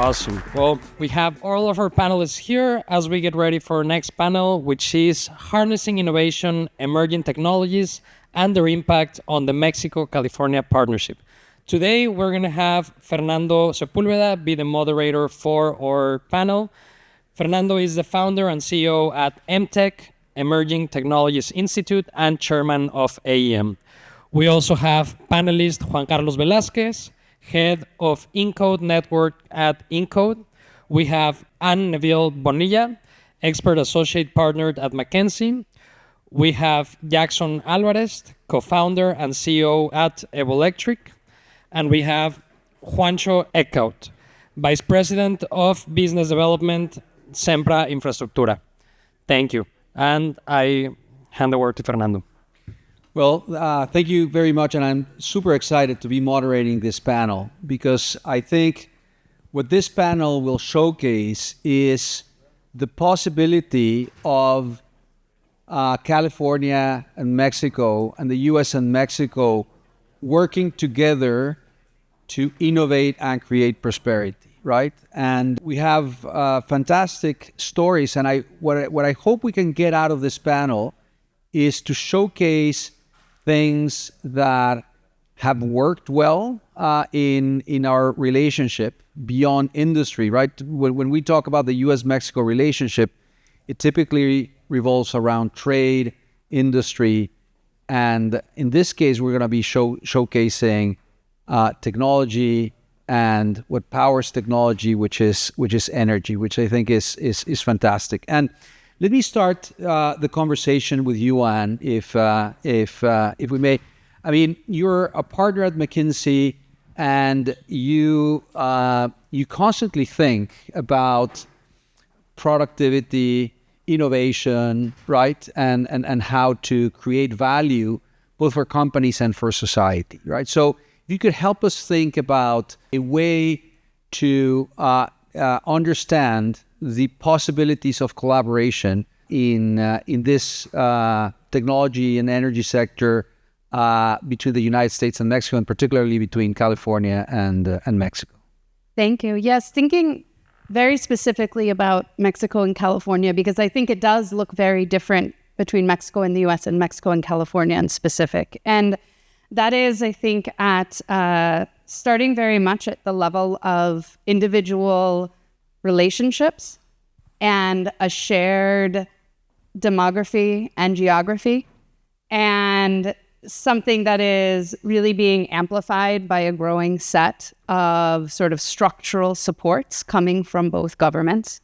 Awesome. Well, we have all of our panelists here as we get ready for our next panel, which is Harnessing Innovation, Emerging Technologies, and their Impact on the Mexico-California Partnership. Today, we're going to have Fernando Sepúlveda be the moderator for our panel. Fernando is the founder and CEO at EMTECH, Emerging Technologies Institute, and chairman of AEM. We also have panelist Juan Carlos Velazquez, head of Incode Network at Incode. We have Neville-Bonilla, expert associate partner at McKinsey. We have Jackson Alvarez, co-founder and CEO at Evolectric. And we have Juancho Eekhout, vice president of business development, SEMPRA Infraestructura. Thank you. And I hand the word to Fernando. Well, thank you very much, and I'm super excited to be moderating this panel because I think what this panel will showcase is the possibility of California and Mexico and the U.S. and Mexico working together to innovate and create prosperity, right? And we have fantastic stories, and what I hope we can get out of this panel is to showcase things that have worked well in our relationship beyond industry, right? When we talk about the U.S.-Mexico relationship, it typically revolves around trade, industry, and in this case, we're going to be showcasing technology and what powers technology, which is energy, which I think is fantastic. And let me start the conversation with you, Juan, if we may. I mean, you're a partner at McKinsey, and you constantly think about productivity, innovation, right, and how to create value both for companies and for society, right? So if you could help us think about a way to understand the possibilities of collaboration in this technology and energy sector between the United States and Mexico, and particularly between California and Mexico. Thank you. Yes, thinking very specifically about Mexico and California, because I think it does look very different between Mexico and the U.S. and Mexico and California in specific. And that is, I think, at starting very much at the level of individual relationships and a shared demography and geography, and something that is really being amplified by a growing set of sort of structural supports coming from both governments.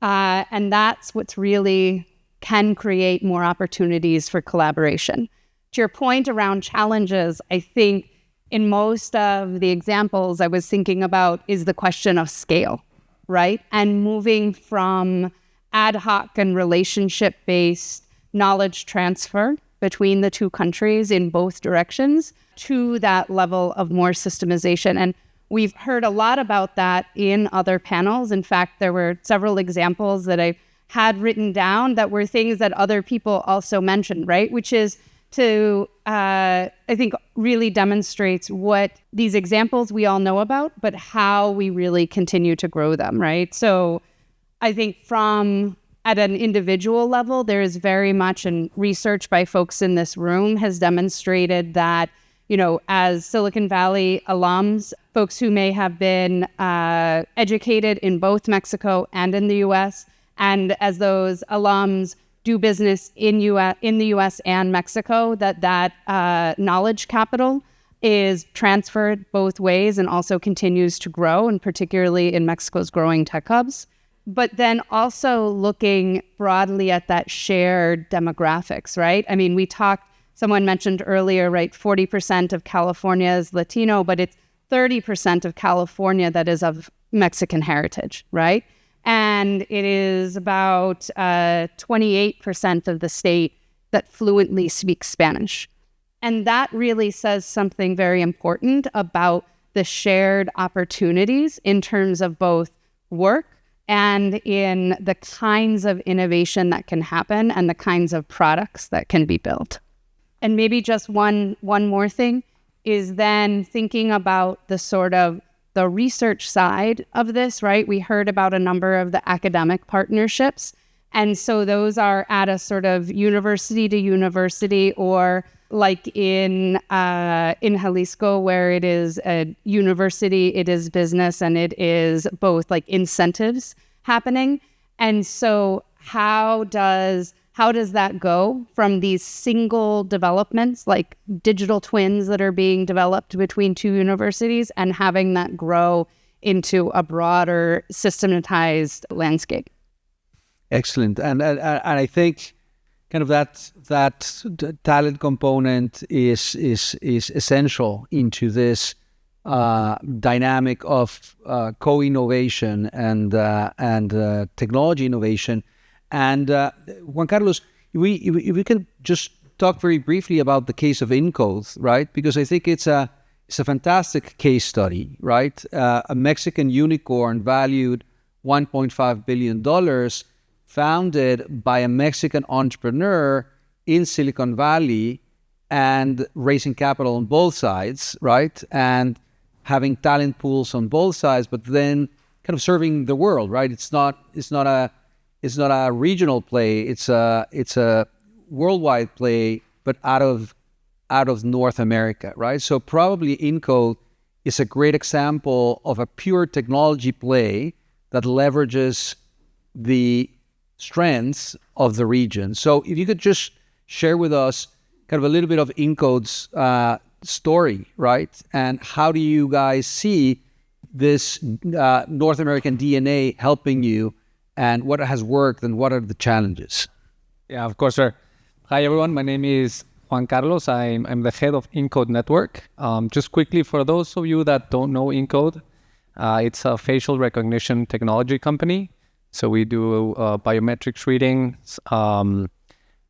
And that's what's really can create more opportunities for collaboration. To your point around challenges, I think in most of the examples I was thinking about is the question of scale, right? And moving from ad hoc and relationship-based knowledge transfer between the two countries in both directions to that level of more systemization. And we've heard a lot about that in other panels. In fact, there were several examples that I had written down that were things that other people also mentioned, right? Which is to, I think, really demonstrates what these examples we all know about, but how we really continue to grow them, right? So I think from at an individual level, there is very much, and research by folks in this room has demonstrated that, you know, as Silicon Valley alums, folks who may have been educated in both Mexico and in the U.S., and as those alums do business in the U.S. and Mexico, that knowledge capital is transferred both ways and also continues to grow, and particularly in Mexico's growing tech hubs. But then also looking broadly at that shared demographics, right? I mean, someone mentioned earlier, right, 40% of California is Latino, but it's 30% of California that is of Mexican heritage, right? And it is about 28% of the state that fluently speaks Spanish. And that really says something very important about the shared opportunities in terms of both work and in the kinds of innovation that can happen and the kinds of products that can be built. And maybe just one more thing is then thinking about the sort of the research side of this, right? We heard about a number of the academic partnerships. And so those are at a sort of university to university, or like in Jalisco, where it is a university, it is business, and it is both like incentives happening. And so how does that go from these single developments, like digital twins that are being developed between two universities, and having that grow into a broader systematized landscape? Excellent. And I think kind of that talent component is essential into this dynamic of co-innovation and technology innovation. And Juan Carlos, if we can just talk very briefly about the case of Incode, right? Because I think it's a fantastic case study, right? A Mexican unicorn valued $1.5 billion, founded by a Mexican entrepreneur in Silicon Valley, and raising capital on both sides, right? And having talent pools on both sides, but then kind of serving the world, right? It's not a regional play. It's a worldwide play, but out of North America, right? So probably Incode is a great example of a pure technology play that leverages the strengths of the region. So if you could just share with us kind of a little bit of Incode's story, right? And how do you guys see this North American DNA helping you, and what has worked and what are the challenges? Yeah, of course, sir. Hi, everyone. My name is Juan Carlos. I'm the head of Incode Network. Just quickly, for those of you that don't know Incode, it's a facial recognition technology company. So we do biometrics readings.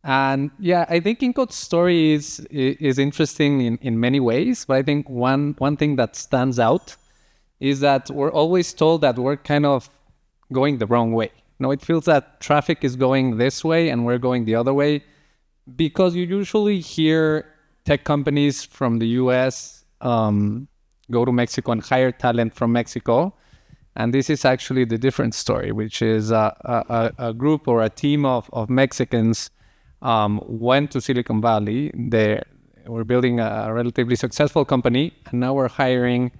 And yeah, I think Incode's story is interesting in many ways. But I think one thing that stands out is that we're always told that we're kind of going the wrong way. It feels that traffic is going this way and we're going the other way, because you usually hear tech companies from the US go to Mexico and hire talent from Mexico. And this is actually the different story, which is a group or a team of Mexicans went to Silicon Valley. They were building a relatively successful company, and now we're hiring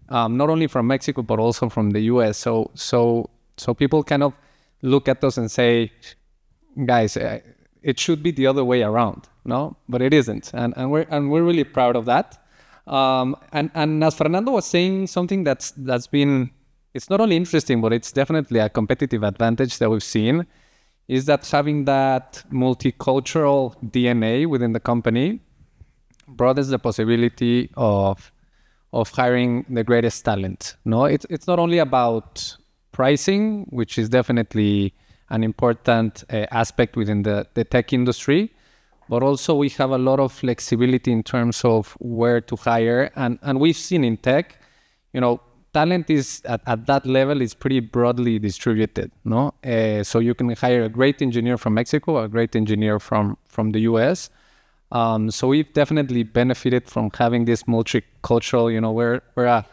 not only from Mexico, but also from the US. So people kind of look at us and say, guys, it should be the other way around, no? But it isn't, and we're really proud of that. And as Fernando was saying, something that's been, it's not only interesting, but it's definitely a competitive advantage that we've seen, is that having that multicultural DNA within the company broadens the possibility of hiring the greatest talent. No, it's not only about pricing, which is definitely an important aspect within the tech industry, but also we have a lot of flexibility in terms of where to hire. And we've seen in tech, talent is at that level is pretty broadly distributed, no? So you can hire a great engineer from Mexico, a great engineer from the US. So we've definitely benefited from having this multicultural, we're a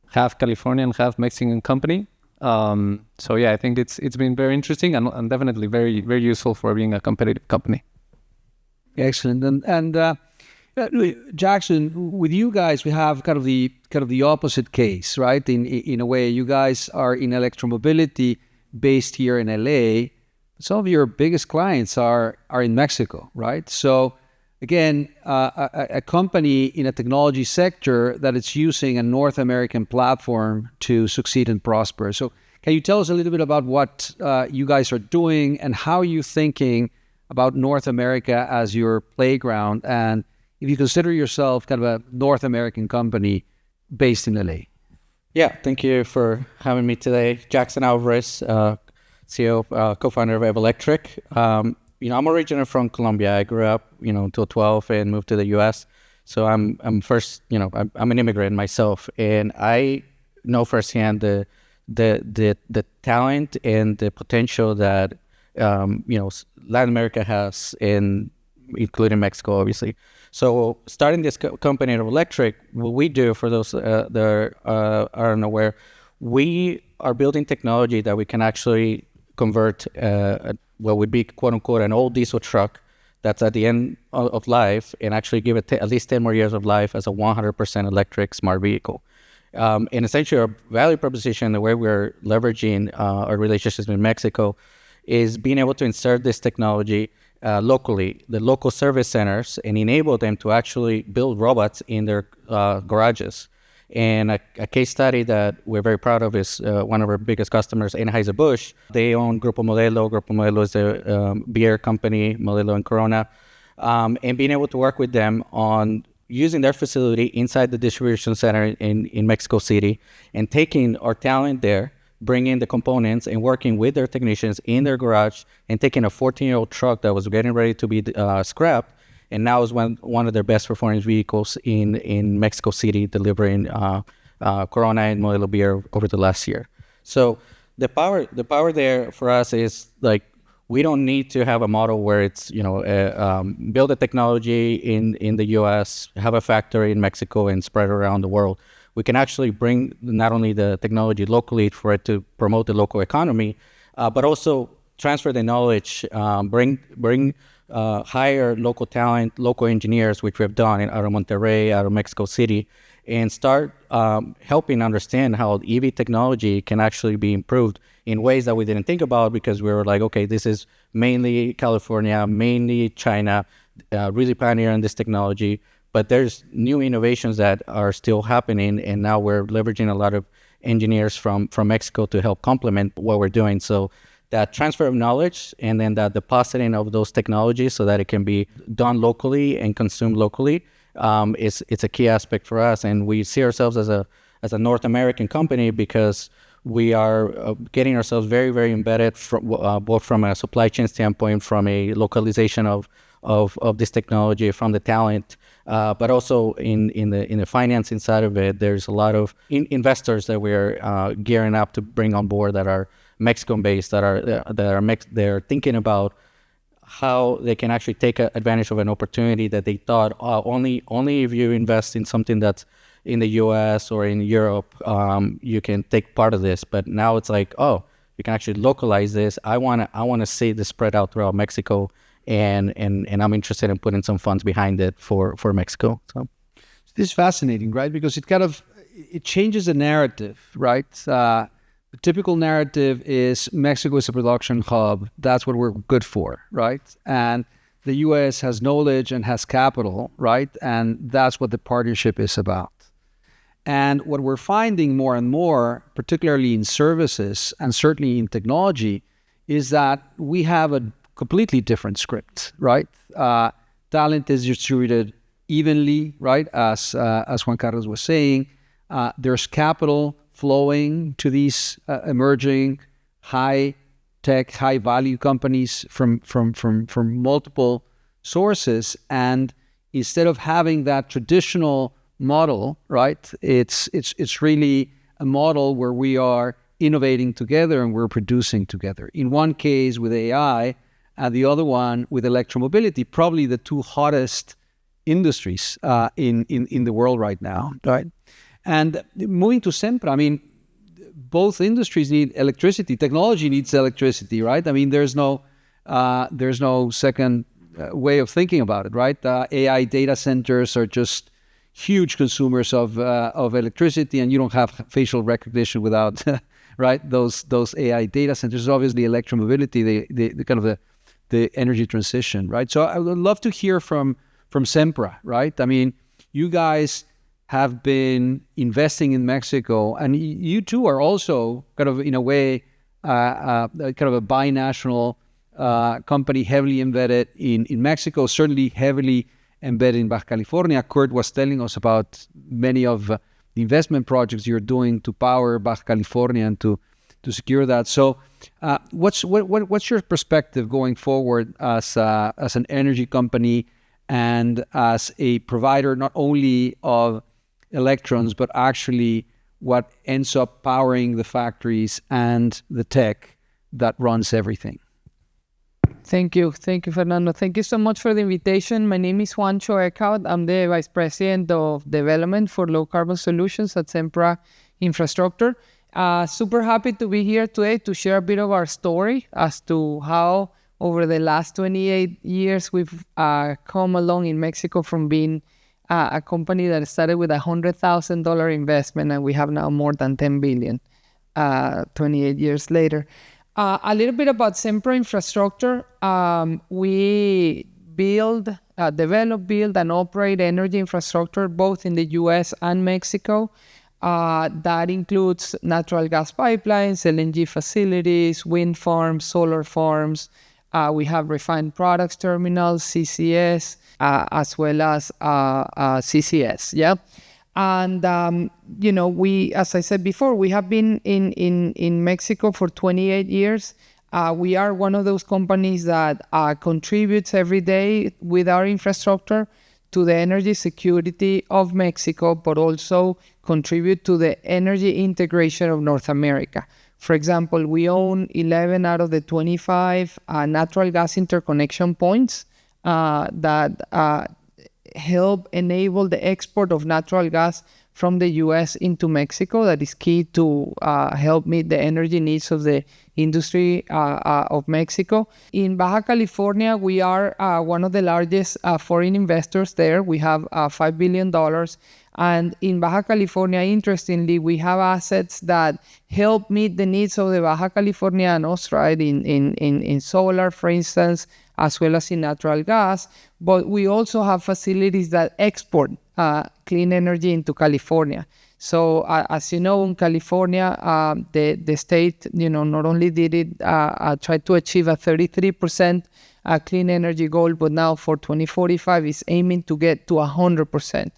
half Californian, half Mexican company. So yeah, I think it's been very interesting and definitely very, very useful for being a competitive company. Excellent. And Jackson, with you guys, we have kind of the opposite case, right? In a way, you guys are in electromobility based here in LA. Some of your biggest clients are in Mexico, right? So again, a company in a technology sector that is using a North American platform to succeed and prosper. So can you tell us a little bit about what you guys are doing and how you're thinking about North America as your playground, and if you consider yourself kind of a North American company based in LA? Yeah, thank you for having me today. Jackson Alvarez, CEO, co-founder of Evolectric. I'm originally from Colombia. I grew up, until 12 and moved to the U.S. So I'm first, I'm an immigrant myself, and I know firsthand the talent and the potential that Latin America has in including Mexico, obviously. So starting this company, Evolectric, what we do for those that are unaware, we are building technology that we can actually convert what would be, quote unquote, an old diesel truck that's at the end of life and actually give it at least 10 more years of life as a 100% electric smart vehicle. And essentially our value proposition, the way we're leveraging our relationships with Mexico, is being able to insert this technology locally, the local service centers, and enable them to actually build robots in their garages. And a case study that we're very proud of is one of our biggest customers, Anheuser-Busch. They own Grupo Modelo. Grupo Modelo is a beer company, Modelo and Corona. And being able to work with them on using their facility inside the distribution center in Mexico City and taking our talent there, bringing the components and working with their technicians in their garage and taking a 14-year-old truck that was getting ready to be scrapped, and now is one of their best performing vehicles in Mexico City, delivering Corona and Modelo beer over the last year. So the power there for us is like, we don't need to have a model where it's, build a technology in the U.S., have a factory in Mexico, and spread it around the world. We can actually bring not only the technology locally for it to promote the local economy, but also transfer the knowledge, bring hire local talent, local engineers, which we have done out of Monterrey, out of Mexico City, and start helping understand how EV technology can actually be improved in ways that we didn't think about, because we were like, okay, this is mainly California, mainly China, really pioneering this technology. But there's new innovations that are still happening, and now we're leveraging a lot of engineers from Mexico to help complement what we're doing. So that transfer of knowledge and then that depositing of those technologies so that it can be done locally and consumed locally, it's a key aspect for us. And we see ourselves as a North American company because we are getting ourselves very, very embedded both from a supply chain standpoint, from a localization of this technology, from the talent, but also in the financing side of it. There's a lot of investors that we're gearing up to bring on board that are Mexican-based, they're thinking about how they can actually take advantage of an opportunity that they thought only if you invest in something that's in the U.S. or in Europe, you can take part of this. But now it's like, oh, you can actually localize this. I want to see this spread out throughout Mexico, and I'm interested in putting some funds behind it for Mexico. So this is fascinating, right? Because it changes the narrative, right? The typical narrative is Mexico is a production hub. That's what we're good for, right? And the U.S. has knowledge and has capital, right? And that's what the partnership is about. And what we're finding more and more, particularly in services and certainly in technology, is that we have a completely different script, right? Talent is distributed evenly, right? As Juan Carlos was saying, there's capital flowing to these emerging high-tech, high-value companies from multiple sources. And instead of having that traditional model, right, it's really a model where we are innovating together and we're producing together. In one case with AI, and the other one with electromobility, probably the two hottest industries in the world right now, right? And moving to SEMPRA, I mean, both industries need electricity. Technology needs electricity, right? I mean, there's no second way of thinking about it, right? AI data centers are just huge consumers of electricity, and you don't have facial recognition without, right? Those AI data centers. Obviously, electromobility, the kind of the energy transition, right? So I would love to hear from SEMPRA, right? I mean, you guys have been investing in Mexico, and you too are also kind of, in a way, kind of a binational company, heavily embedded in Mexico, certainly heavily embedded in Baja California. Kurt was telling us about many of the investment projects you're doing to power Baja California and to secure that. So what's your perspective going forward as an energy company and as a provider not only of electrons, but actually what ends up powering the factories and the tech that runs everything? Thank you, Fernando. Thank you so much for the invitation. My name is Juancho Eekhout. I'm the Vice President of Development for Low Carbon Solutions at SEMPRA Infrastructure. Super happy to be here today to share a bit of our story as to how over the last 28 years we've come along in Mexico from being a company that started with $100,000 investment, and we have now more than 10 billion 28 years later. A little bit about SEMPRA Infrastructure. We develop, build, and operate energy infrastructure both in the U.S. and Mexico. That includes natural gas pipelines, LNG facilities, wind farms, solar farms. We have refined products terminals, CCS, as well as CCS. Yeah. And, we, as I said before, we have been in Mexico for 28 years. We are one of those companies that contributes every day with our infrastructure to the energy security of Mexico, but also contribute to the energy integration of North America. For example, we own 11 out of the 25 natural gas interconnection points that help enable the export of natural gas from the U.S. into Mexico. That is key to help meet the energy needs of the industry of Mexico. In Baja California, we are one of the largest foreign investors there. We have $5 billion. And in Baja California, interestingly, we have assets that help meet the needs of the Baja Californianos, right, in solar, for instance, as well as in natural gas. But we also have facilities that export clean energy into California. So as you know, in California, the state, not only did it try to achieve a 33% clean energy goal, but now for 2045 is aiming to get to 100%.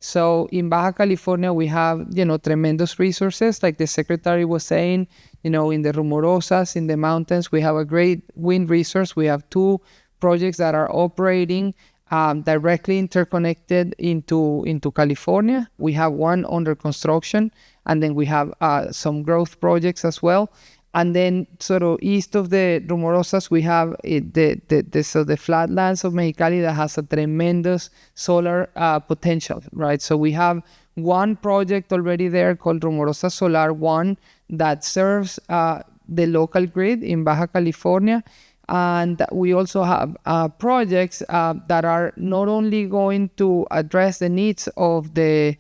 So in Baja California, we have, tremendous resources, like the secretary was saying, in the Rumorosas, in the mountains, we have a great wind resource. We have 2 projects that are operating directly interconnected into California. We have 1 under construction, and then we have some growth projects as well. And then sort of east of the Rumorosas, we have the flatlands of Mexicali that has a tremendous solar potential, right? So we have 1 project already there called Rumorosa Solar 1 that serves the local grid in Baja California. And we also have projects that are not only going to address the needs of the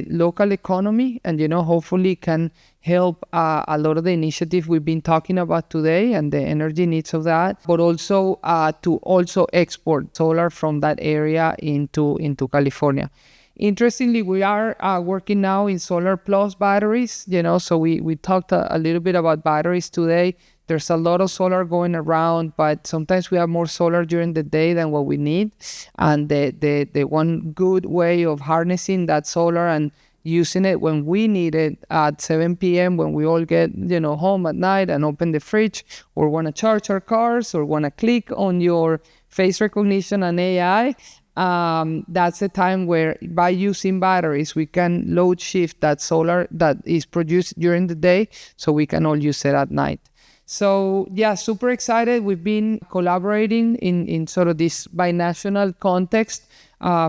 local economy and, hopefully can help a lot of the initiatives we've been talking about today and the energy needs of that, but also to also export solar from that area into California. Interestingly, we are working now in solar plus batteries, so we talked a little bit about batteries today. There's a lot of solar going around, but sometimes we have more solar during the day than what we need. And the one good way of harnessing that solar and using it when we need it at 7 p.m. when we all get, home at night and open the fridge or want to charge our cars or want to click on your face recognition and AI, that's the time where by using batteries, we can load shift that solar that is produced during the day so we can all use it at night. So yeah, super excited. We've been collaborating in sort of this binational context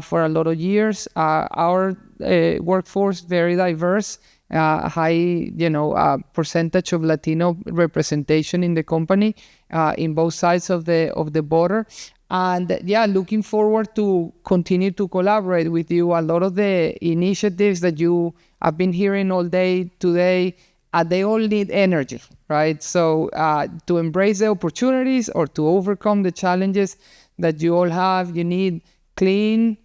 for a lot of years. Our workforce very diverse, high percentage of Latino representation in the company in both sides of the border. And yeah, looking forward to continue to collaborate with you. A lot of the initiatives that you have been hearing all day today, they all need energy, right? So to embrace the opportunities or to overcome the challenges that you all have, you need clean,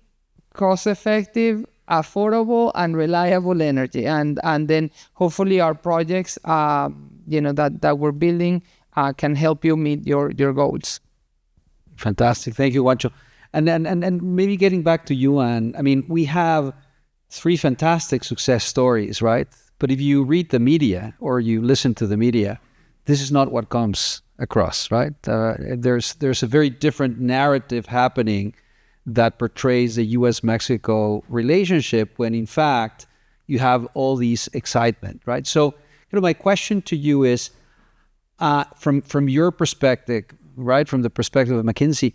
cost-effective, affordable, and reliable energy. And then hopefully our projects, that we're building can help you meet your goals. Fantastic. Thank you, Juancho. And maybe getting back to you, Juan, I mean, we have 3 fantastic success stories, right? But if you read the media or you listen to the media, this is not what comes across, right? There's a very different narrative happening that portrays the U.S. Mexico relationship when in fact you have all these excitement, right? So, my question to you is, from your perspective, right, from the perspective of McKinsey,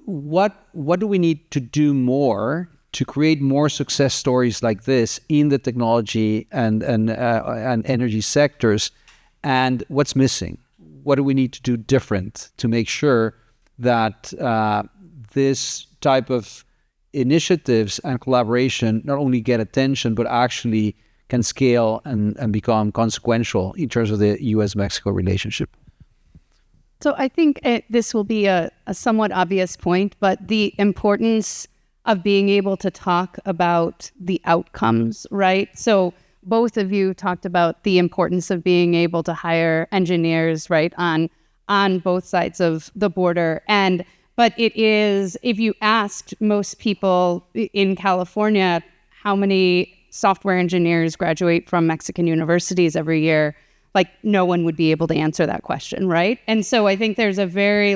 what do we need to do more to create more success stories like this in the technology and energy sectors? And what's missing? What do we need to do different to make sure that this type of initiatives and collaboration not only get attention, but actually can scale and become consequential in terms of the U.S. Mexico relationship? So I think this will be a somewhat obvious point, but the importance of being able to talk about the outcomes, right? So both of you talked about the importance of being able to hire engineers, right, on both sides of the border. But it is, if you asked most people in California how many software engineers graduate from Mexican universities every year, like no one would be able to answer that question, right? And so I think there's a very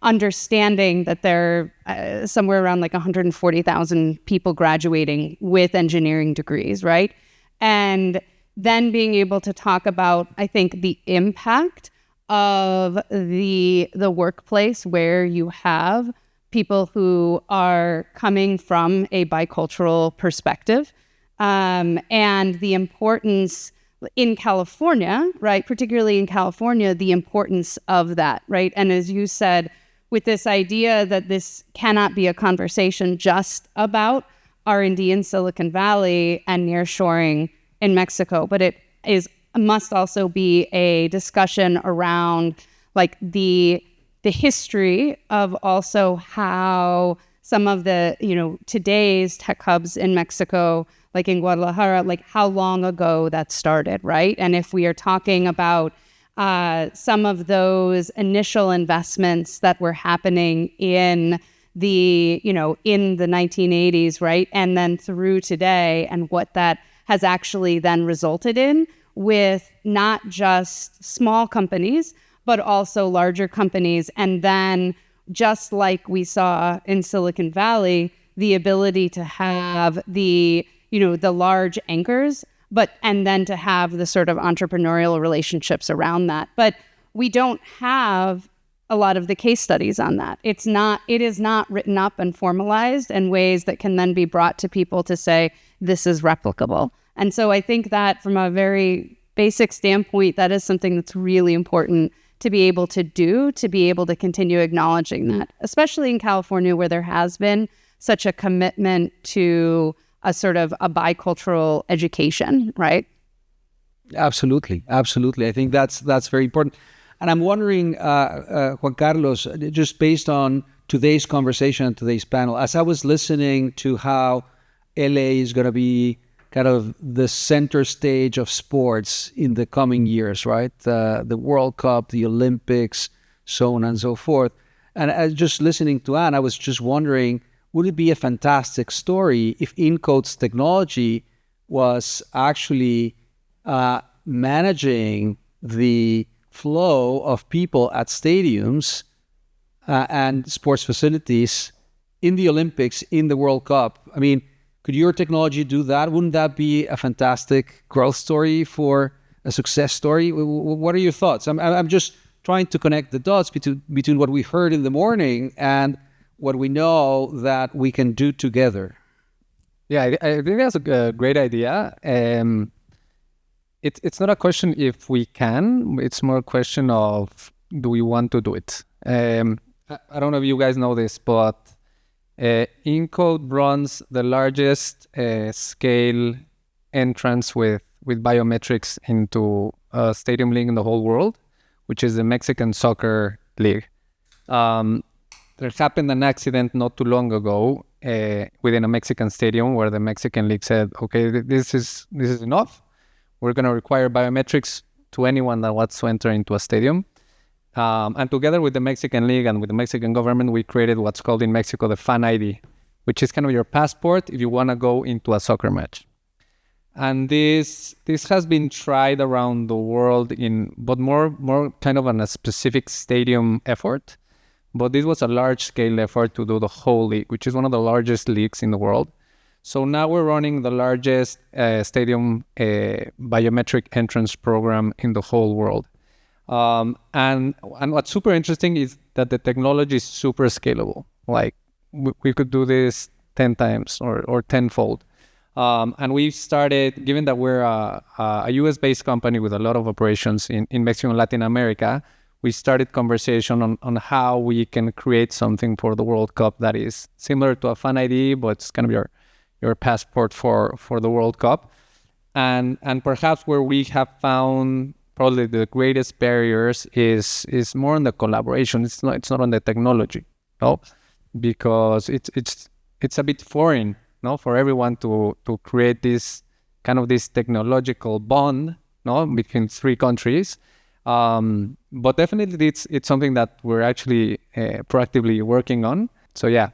understanding that there are somewhere around 140,000 people graduating with engineering degrees, right? And then being able to talk about, I think, the impact of the workplace where you have people who are coming from a bicultural perspective, and the importance in California, right? Particularly in California, the importance of that, right? And as you said, with this idea that this cannot be a conversation just about R&D in Silicon Valley and nearshoring in Mexico, but it must also be a discussion around the history of also how some of the today's tech hubs in Mexico, like in Guadalajara, how long ago that started, right? And if we are talking about some of those initial investments that were happening in the 1980s, right? And then through today, and what that has actually then resulted in with not just small companies, but also larger companies. And then just like we saw in Silicon Valley, the ability to have the large anchors, and then to have the sort of entrepreneurial relationships around that. But we don't have a lot of the case studies on that. It is not written up and formalized in ways that can then be brought to people to say, this is replicable. And so I think that from a very basic standpoint, that is something that's really important to be able to do, to be able to continue acknowledging that, especially in California, where there has been such a commitment to a sort of a bicultural education, right? Absolutely. I think that's very important. And I'm wondering, Juan Carlos, just based on today's conversation and today's panel, as I was listening to how LA is going to be kind of the center stage of sports in the coming years, right? The World Cup, the Olympics, so on and so forth. And as just listening to Anne, I was just wondering, would it be a fantastic story if Incode's technology was actually managing the flow of people at stadiums and sports facilities in the Olympics, in the World Cup? I mean, could your technology do that? Wouldn't that be a fantastic growth story for a success story? What are your thoughts? I'm just trying to connect the dots between what we heard in the morning and what we know that we can do together. Yeah, I think that's a great idea. It's not a question if we can, it's more a question of do we want to do it. I don't know if you guys know this, but Incode runs the largest scale entrance with biometrics into a stadium league in the whole world, which is the Mexican Soccer League. There happened an accident not too long ago within a Mexican stadium where the Mexican league said, okay, this is enough. We're going to require biometrics to anyone that wants to enter into a stadium. And together with the Mexican league and with the Mexican government, we created what's called in Mexico the Fan ID, which is kind of your passport if you want to go into a soccer match. And this has been tried around the world but more kind of on a specific stadium effort. But this was a large-scale effort to do the whole league, which is one of the largest leagues in the world. So now we're running the largest stadium biometric entrance program in the whole world. And what's super interesting is that the technology is super scalable. Like we could do this 10 times or tenfold. And we started, given that we're a US-based company with a lot of operations in Mexico and Latin America, we started conversation on how we can create something for the World Cup that is similar to a fan ID, but it's kind of your passport for the World Cup. And perhaps where we have found probably the greatest barriers is more on the collaboration. It's not on the technology, no, because it's a bit foreign, no, for everyone to create this kind of this technological bond, no, between three countries. But definitely it's something that we're actually proactively working on. So yeah,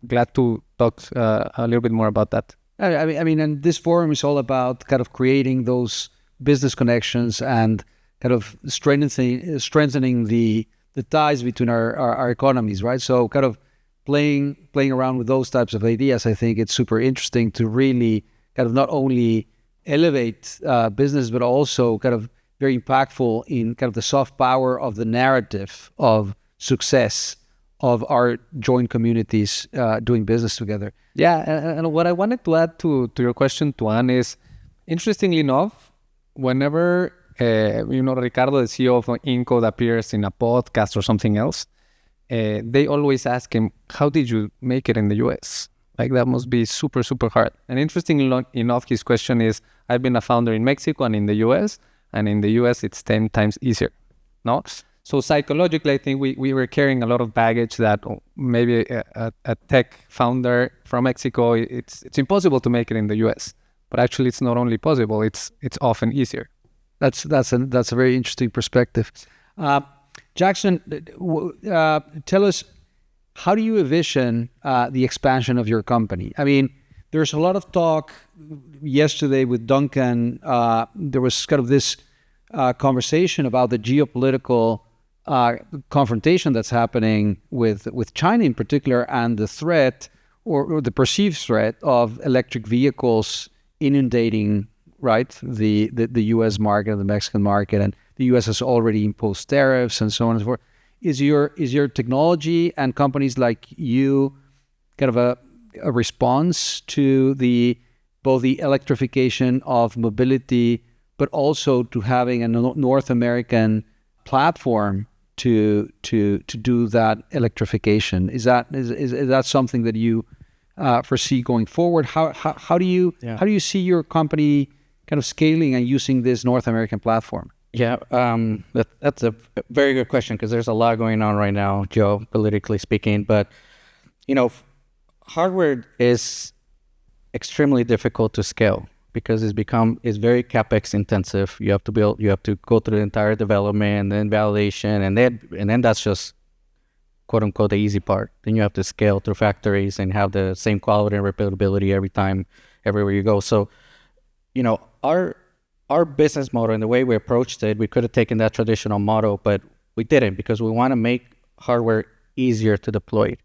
glad to talk a little bit more about that. I mean, and this forum is all about kind of creating those business connections and kind of strengthening the ties between our economies, right? So kind of playing around with those types of ideas, I think it's super interesting to really kind of not only elevate business, but also kind of very impactful in kind of the soft power of the narrative of success of our joint communities doing business together. Yeah, and what I wanted to add to your question, Juan, is interestingly enough, whenever Ricardo, the CEO of Incode, appears in a podcast or something else, they always ask him, how did you make it in the US? Like that must be super, super hard. And interestingly enough, his question is, I've been a founder in Mexico and in the US, and in the US it's 10 times easier, no? So psychologically, I think we were carrying a lot of baggage that maybe a tech founder from Mexico, it's impossible to make it in the US. But actually, it's not only possible, it's often easier. That's a very interesting perspective. Jackson, tell us, how do you envision the expansion of your company? I mean, there's a lot of talk yesterday with Duncan. There was kind of this conversation about the geopolitical confrontation that's happening with China in particular, and the threat or the perceived threat of electric vehicles inundating, right, the U.S. market, the Mexican market, and the U.S. has already imposed tariffs and so on and so forth. Is your technology and companies like you kind of a response to both the electrification of mobility, but also to having a North American platform to do that electrification? Is that something that you foresee going forward? How do you see your company kind of scaling and using this North American platform? Yeah, that's a very good question, because there's a lot going on right now, geopolitically speaking. But hardware is extremely difficult to scale because it's very capex intensive. You have to go through the entire development and validation, and then that's just quote unquote the easy part. Then you have to scale through factories and have the same quality and repeatability every time, everywhere you go. So, our business model and the way we approached it, we could have taken that traditional model, but we didn't, because we want to make hardware easier to deploy.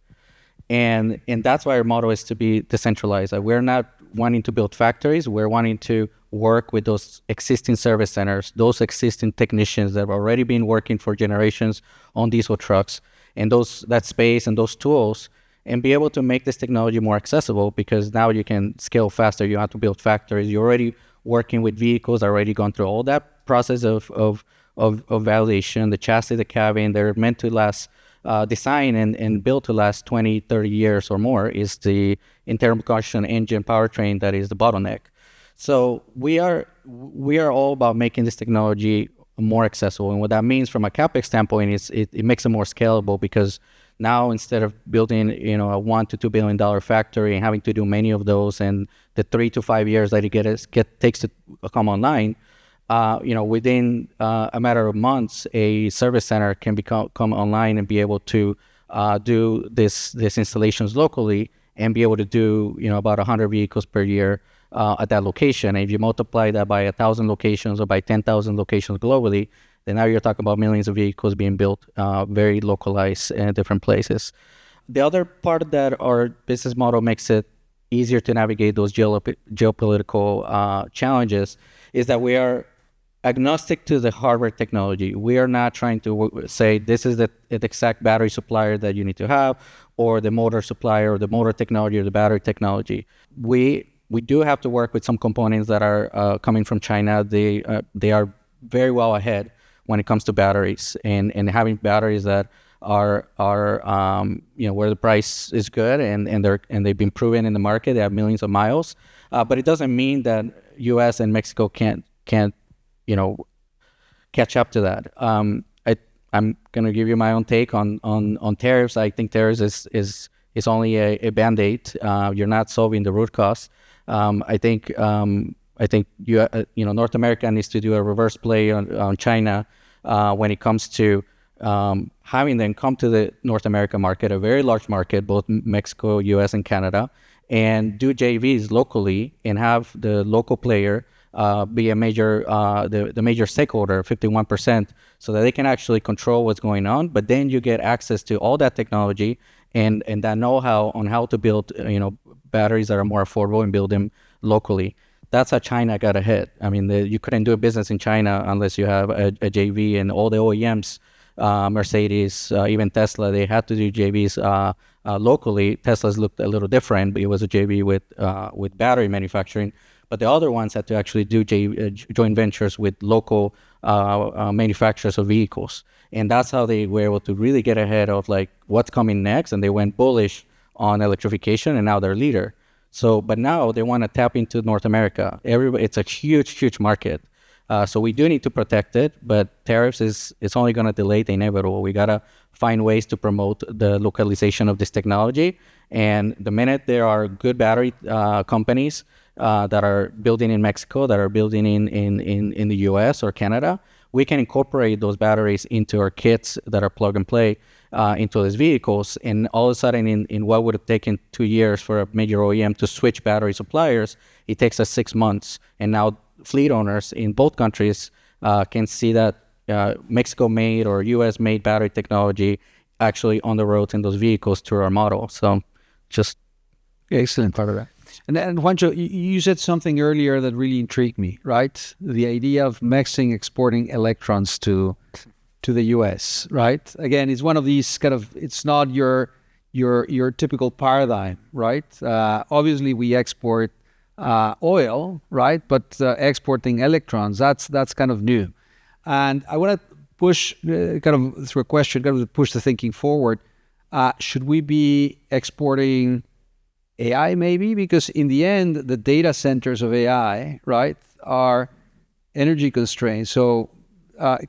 And that's why our model is to be decentralized. We're not wanting to build factories. We're wanting to work with those existing service centers, those existing technicians that have already been working for generations on diesel trucks, and that space and those tools, and be able to make this technology more accessible, because now you can scale faster. You don't have to build factories. You're already working with vehicles, already gone through all that process of validation, the chassis, the cabin. They're meant to last, designed and built to last 20, 30 years or more. Is the internal combustion engine powertrain that is the bottleneck. So we are all about making this technology more accessible. And what that means from a CapEx standpoint is it makes it more scalable, because now instead of building, a $1 to $2 billion factory and having to do many of those, and the 3 to 5 years that it takes to come online, within a matter of months, a service center can come online and be able to do this installations locally, and be able to do about 100 vehicles per year at that location. And if you multiply that by 1,000 locations or by 10,000 locations globally, then now you're talking about millions of vehicles being built, very localized in different places. The other part of that, our business model makes it easier to navigate those geopolitical challenges, is that we are agnostic to the hardware technology. We are not trying to say this is the exact battery supplier that you need to have, or the motor supplier, or the motor technology, or the battery technology. We do have to work with some components that are coming from China. They are very well ahead when it comes to batteries, and having batteries that are where the price is good, and they've been proven in the market. They have millions of miles, but it doesn't mean that U.S. and Mexico can't catch up to that. I'm gonna give you my own take on tariffs. I think tariffs is only a band-aid. You're not solving the root cause. I think North America needs to do a reverse play on China when it comes to having them come to the North America market, a very large market, both Mexico, U.S., and Canada, and do JVs locally and have the local player be a major the major stakeholder, 51%, so that they can actually control what's going on. But then you get access to all that technology and that know-how on how to build batteries that are more affordable and build them locally. That's how China got ahead. I mean, you couldn't do a business in China unless you have a JV, and all the OEMs, Mercedes, even Tesla, they had to do JVs locally. Tesla's looked a little different, but it was a JV with battery manufacturing. But the other ones had to actually do joint ventures with local manufacturers of vehicles. And that's how they were able to really get ahead of like what's coming next. And they went bullish on electrification, and now they're leader. So, but now they want to tap into North America. It's a huge market. So we do need to protect it, but tariffs it's only going to delay the inevitable. We got to find ways to promote the localization of this technology. And the minute there are good battery companies that are building in Mexico, that are building in the US or Canada, we can incorporate those batteries into our kits that are plug and play into these vehicles. And all of a sudden, in what would have taken 2 years for a major OEM to switch battery suppliers, it takes us 6 months. And now fleet owners in both countries can see that Mexico-made or US-made battery technology actually on the roads in those vehicles through our model. So just excellent part of that. And Juancho, you said something earlier that really intrigued me, right? The idea of Mexico exporting electrons to the U.S., right? Again, it's one of these kind of, it's not your typical paradigm, right? Obviously, we export oil, right? But exporting electrons, that's kind of new. And I want to push, kind of through a question, kind of push the thinking forward. Should we be exporting AI maybe? Because in the end, the data centers of AI, right, are energy constrained. So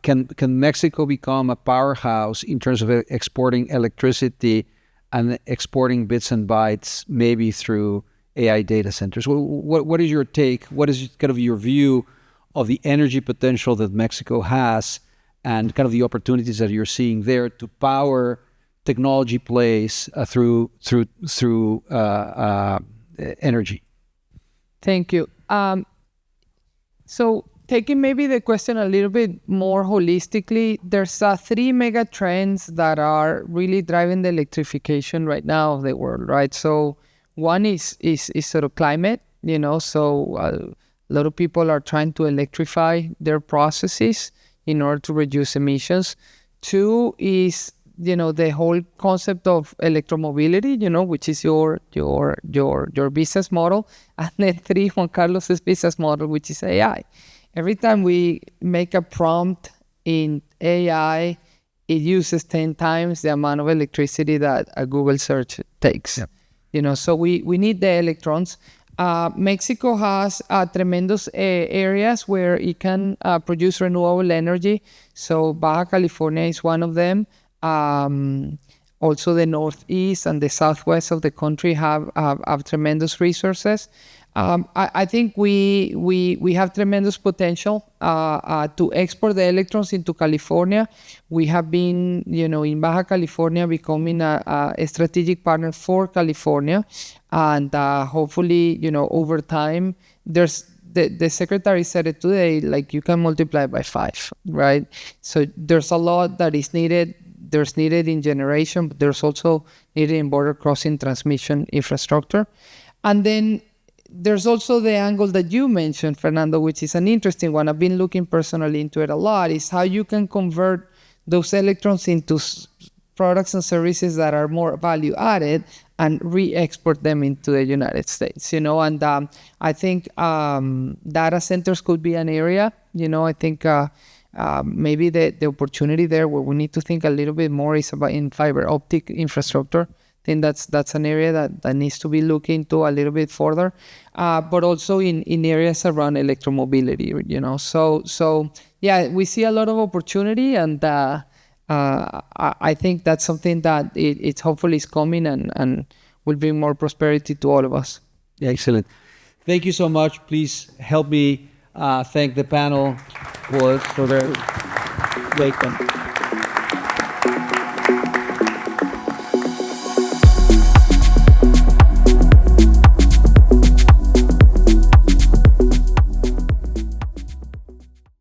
can Mexico become a powerhouse in terms of exporting electricity and exporting bits and bytes maybe through AI data centers? What is your take? What is kind of your view of the energy potential that Mexico has and kind of the opportunities that you're seeing there to power technology plays through energy? Thank you. So taking maybe the question a little bit more holistically, there's 3 mega trends that are really driving the electrification right now of the world, right? So one is sort of climate, so a lot of people are trying to electrify their processes in order to reduce emissions. 2 is the whole concept of electromobility, which is your business model. And then 3, Juan Carlos's business model, which is AI. Every time we make a prompt in AI, it uses 10 times the amount of electricity that a Google search takes. Yep. So we need the electrons. Mexico has tremendous areas where it can produce renewable energy. So Baja California is one of them. Also the northeast and the southwest of the country have tremendous resources. I think we have tremendous potential to export the electrons into California. We have been, in Baja California, becoming a strategic partner for California, and hopefully, over time, there's the secretary said it today, like you can multiply by 5, right? So there's a lot that is needed. There's needed in generation, but there's also needed in border crossing transmission infrastructure. And then there's also the angle that you mentioned, Fernando, which is an interesting one. I've been looking personally into it a lot, is how you can convert those electrons into products and services that are more value added and re-export them into the United States, and I think data centers could be an area. I think maybe the opportunity there where we need to think a little bit more is about in fiber optic infrastructure. I think that's an area that needs to be looked into a little bit further, but also in areas around electromobility, So yeah, we see a lot of opportunity, and I think that's something that it hopefully is coming and will bring more prosperity to all of us. Excellent. Thank you so much. Please help me thank the panel for their welcome.